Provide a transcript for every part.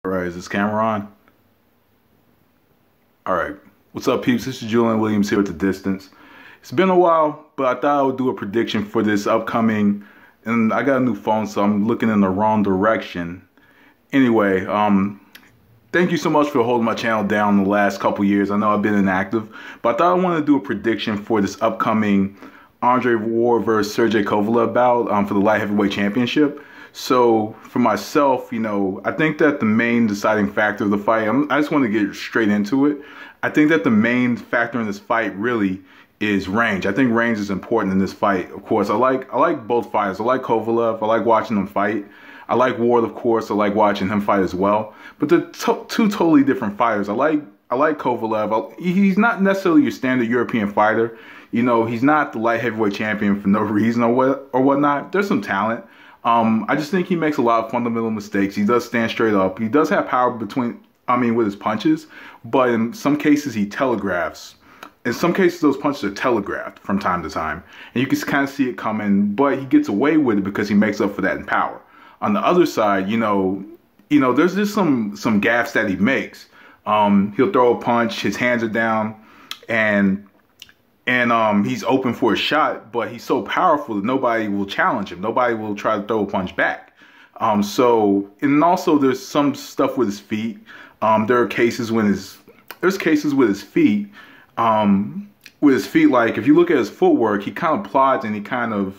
All right, is this camera on? All right. What's up, peeps? This is Julian Williams here at the distance. It's been a while, but I thought I would do a prediction for this upcoming, and I got a new phone, so I'm looking in the wrong direction. Anyway, thank you so much for holding my channel down the last couple years. I know I've been inactive, but I thought I wanted to do a prediction for this upcoming Andre Ward versus Sergey Kovalev bout for the light heavyweight championship. So for myself, I think that the main deciding factor of the fight, I just want to get straight into it. I think that the main factor in this fight really is range. I think range is important in this fight. Of course, I like both fighters. I like Kovalev. I like watching them fight. I like Ward, of course. I like watching him fight as well. But they're two totally different fighters. I like Kovalev. He's not necessarily your standard European fighter. He's not the light heavyweight champion for no reason or whatnot. There's some talent. I just think he makes a lot of fundamental mistakes. He does stand straight up. He does have power with his punches, but in some cases he telegraphs. In some cases those punches are telegraphed from time to time, and you can kind of see it coming, but he gets away with it because he makes up for that in power. On the other side, there's just some gaffes that he makes. He'll throw a punch, his hands are down, and he's open for a shot, but he's so powerful that nobody will challenge him. Nobody will try to throw a punch back. And also there's some stuff with his feet. There are cases when there's cases with his feet, like if you look at his footwork, he kind of plods and he'll kind of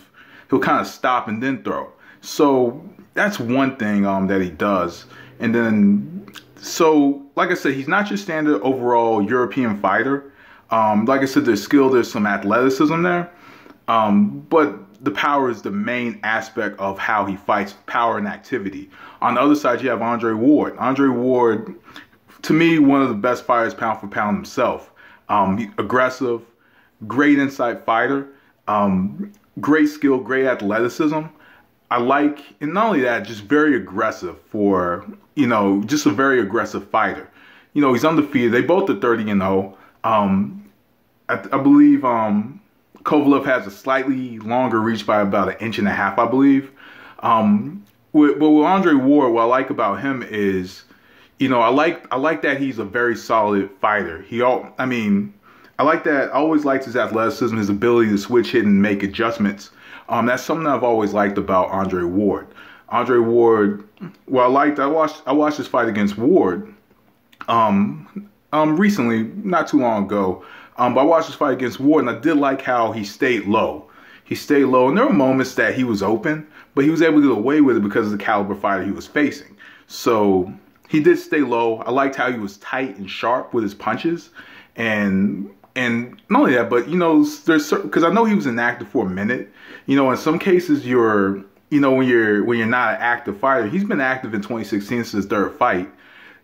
stop and then throw. So that's one thing that he does. And then, so like I said, he's not your standard overall European fighter. Like I said, there's skill, there's some athleticism there, but the power is the main aspect of how he fights, power and activity. On the other side, you have Andre Ward. Andre Ward, to me, one of the best fighters pound for pound himself. Aggressive, great inside fighter, great skill, great athleticism. And not only that, just very aggressive just a very aggressive fighter. He's undefeated. They both are 30-0. I believe Kovalev has a slightly longer reach by about 1.5 inches, I believe. But with Andre Ward, what I like about him is, I like that he's a very solid fighter. I like that. I always liked his athleticism, his ability to switch hit and make adjustments. That's something that I've always liked about Andre Ward. Andre Ward, I watched his fight against Ward recently, not too long ago. But I watched his fight against Ward, and I did like how he stayed low. He stayed low, and there were moments that he was open, but he was able to get away with it because of the caliber fighter he was facing. So he did stay low. I liked how he was tight and sharp with his punches, and not only that, but there's certain, because I know he was inactive for a minute. In some cases when you're not an active fighter. He's been active in 2016 since his third fight.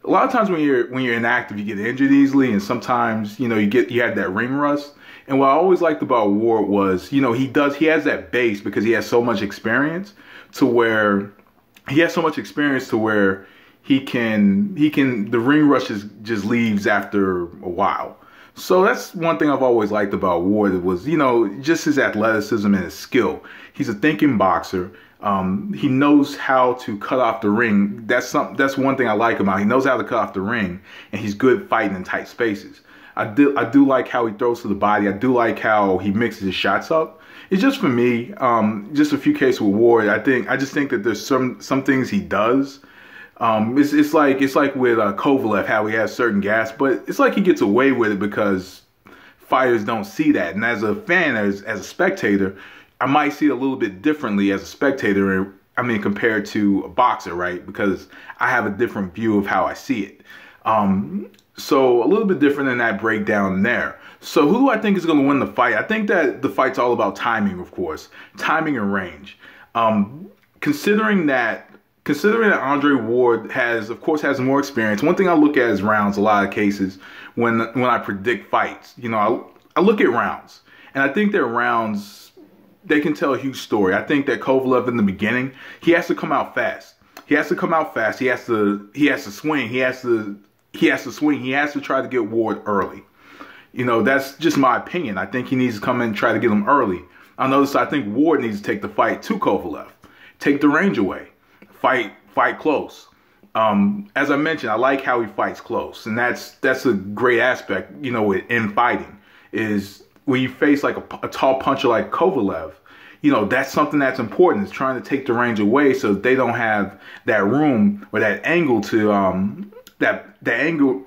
A lot of times when you're inactive, you get injured easily, and sometimes you have that ring rust. And what I always liked about Ward was he has that base because he has so much experience to where he can the ring rush just leaves after a while. So that's one thing I've always liked about Ward was just his athleticism and his skill. He's a thinking boxer. He knows how to cut off the ring. That's one thing I like about him. He knows how to cut off the ring, and he's good fighting in tight spaces. I do like how he throws to the body. I do like how he mixes his shots up. It's just, for me, just a few cases with Ward. I just think that there's some things he does. It's like with Kovalev, how he has certain gas, but it's like he gets away with it because fighters don't see that. And as a fan, as a spectator, I might see it a little bit differently as a spectator, compared to a boxer, right? Because I have a different view of how I see it. So a little bit different in that breakdown there. So who do I think is going to win the fight? I think that the fight's all about timing, of course. Timing and range. Considering that Andre Ward has more experience, one thing I look at is rounds a lot of cases when I predict fights. I look at rounds, and I think that rounds, they can tell a huge story. I think that Kovalev in the beginning, he has to come out fast. He has to swing. He has to try to get Ward early. That's just my opinion. I think he needs to come in and try to get him early. On the other side, I think Ward needs to take the fight to Kovalev. Take the range away. Fight close. As I mentioned, I like how he fights close, and that's a great aspect, you know, in fighting, is when you face like a tall puncher like Kovalev, you know, that's something that's important. Is trying to take the range away so they don't have that room or that angle to that angle,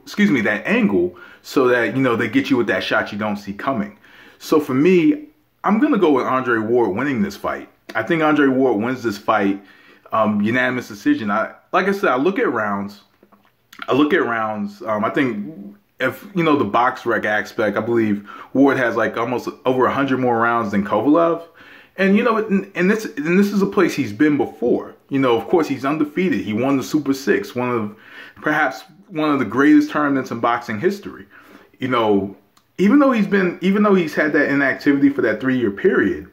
so that, you know, they get you with that shot you don't see coming. So for me, I'm gonna go with Andre Ward winning this fight. I think Andre Ward wins this fight, unanimous decision. Like I said, I look at rounds. I think, if you know the box rec aspect, I believe Ward has like almost over 100 more rounds than Kovalev. And, you know, and this is a place he's been before. You know, of course, he's undefeated. He won the Super Six, perhaps one of the greatest tournaments in boxing history. You know, even though he's had that inactivity for that 3-year period,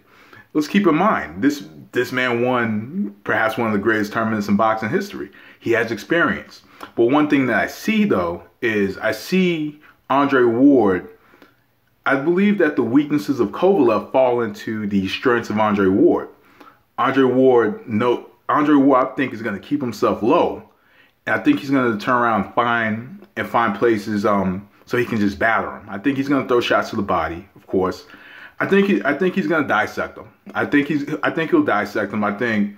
let's keep in mind, this man won perhaps one of the greatest tournaments in boxing history. He has experience. But one thing that I see, though, is I see Andre Ward. I believe that the weaknesses of Kovalev fall into the strengths of Andre Ward. Andre Ward, I think, is going to keep himself low, and I think he's going to turn around and find places so he can just batter him. I think he's going to throw shots to the body, of course. I think he's going to dissect him. I think he'll dissect him. I think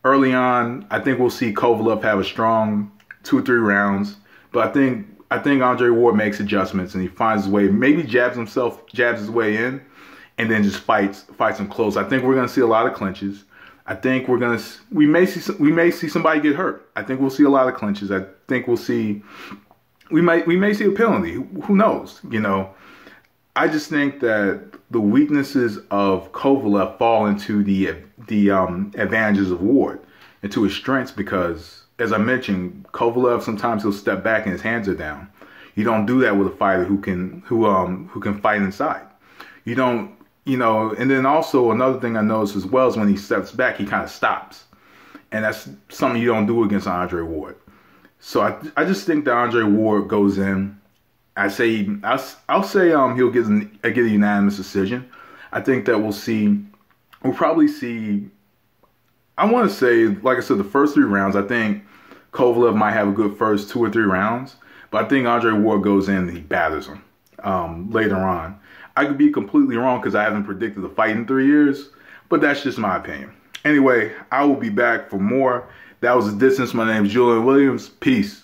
early on, I think we'll see Kovalev have a strong 2 or 3 rounds, but I think Andre Ward makes adjustments and he finds his way, maybe jabs his way in, and then just fights him close. I think we're going to see a lot of clinches. I think we may see somebody get hurt. I think we'll see a lot of clinches. I think we may see a penalty. Who knows? You know, I just think that the weaknesses of Kovalev fall into the advantages of Ward, into his strengths, because, as I mentioned, Kovalev, sometimes he'll step back and his hands are down. You don't do that with a fighter who can fight inside. You don't, you know. And then also another thing I noticed as well is when he steps back, he kind of stops, and that's something you don't do against Andre Ward. So I just think that Andre Ward goes in. I'll say he'll get a unanimous decision. I think that we'll probably see. I want to say, like I said, the first 3 rounds, I think Kovalev might have a good first 2 or 3 rounds, but I think Andre Ward goes in and he batters him later on. I could be completely wrong because I haven't predicted the fight in 3 years, but that's just my opinion. Anyway, I will be back for more. That was The Distance. My name is Julian Williams. Peace.